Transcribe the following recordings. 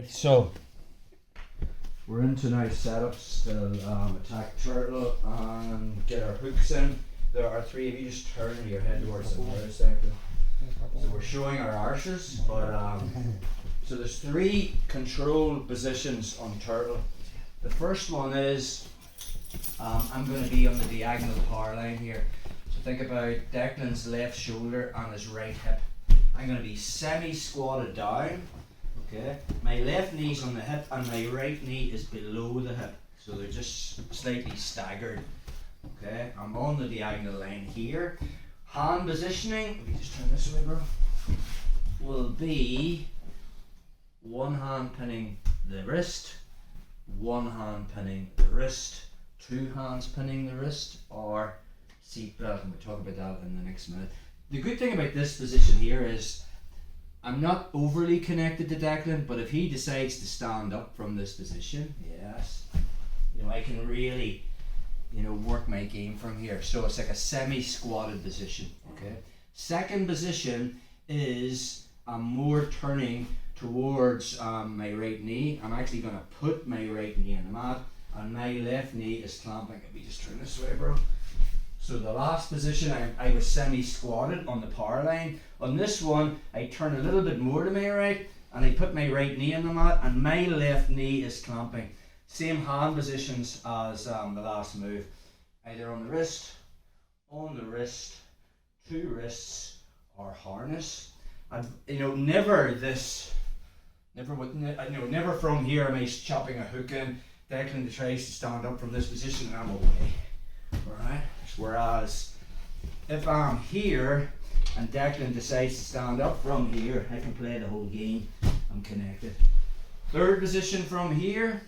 Right, so we're into now setups to attack turtle and get our hooks in. There are three of you, just turn your head towards the mirror sector. So we're showing our arches, but so there's three control positions on turtle. The first one is I'm going to be on the diagonal power line here. So think about Declan's left shoulder and his right hip. I'm going to be semi-squatted down. Okay, my left knee's on the hip and my right knee is below the hip, so they're just slightly staggered. Okay, I'm on the diagonal line here. Hand positioning, if you just turn this way, bro, will be one hand pinning the wrist, one hand pinning the wrist, two hands pinning the wrist, or seat belt, and we'll talk about that in the next minute. The good thing about this position here is I'm not overly connected to Declan, but if he decides to stand up from this position, yes, I can really, work my game from here. So it's like a semi-squatted position. Okay. Second position is I'm more turning towards my right knee. I'm actually going to put my right knee in the mat, and my left knee is clamping. Let me just turn this way, bro. So the last position, I was semi-squatted on the power line. On this one, I turn a little bit more to my right, and I put my right knee in the mat, and my left knee is clamping. Same hand positions as the last move. Either on the wrist, two wrists, or harness. And never from here am I chopping a hook in. Declan tries to stand up from this position, and I'm away. Alright. Whereas if I'm here and Declan decides to stand up from here, I can play the whole game. I'm connected. Third position from here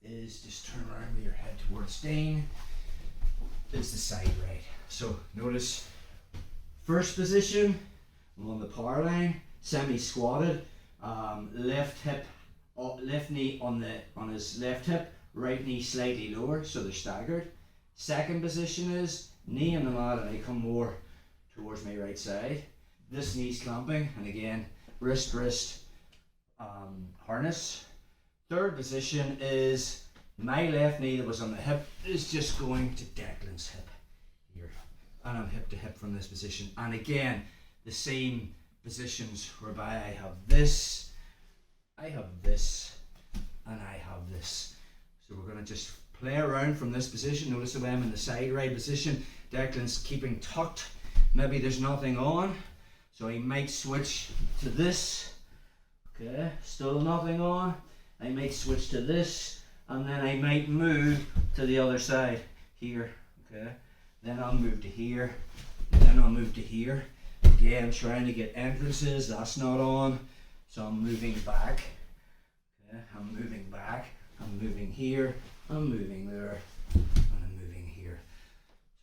is just turn around with your head towards Dane. It's the side right. So notice first position, I'm on the power line, semi-squatted, left knee on his left hip, right knee slightly lower, so they're staggered. Second position is knee on the mat, and I come more towards my right side. This knee's clamping, and again, wrist, harness. Third position is my left knee that was on the hip is just going to Declan's hip here, and I'm hip to hip from this position. And again, the same positions whereby I have this, and I have this. So we're going to just play around from this position. Notice the way I'm in the side right position. Declan's keeping tucked. Maybe there's nothing on, so he might switch to this. Okay, still nothing on. I might switch to this, and then I might move to the other side here. Okay, then I'll move to here, then I'll move to here. Again, trying to get entrances. That's not on, so I'm moving back. Okay, I'm moving back. I'm moving here. I'm moving there, and I'm moving here.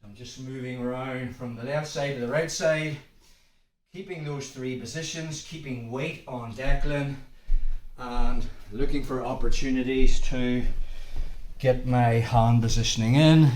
So I'm just moving around from the left side to the right side, keeping those three positions, keeping weight on Declan, and looking for opportunities to get my hand positioning in.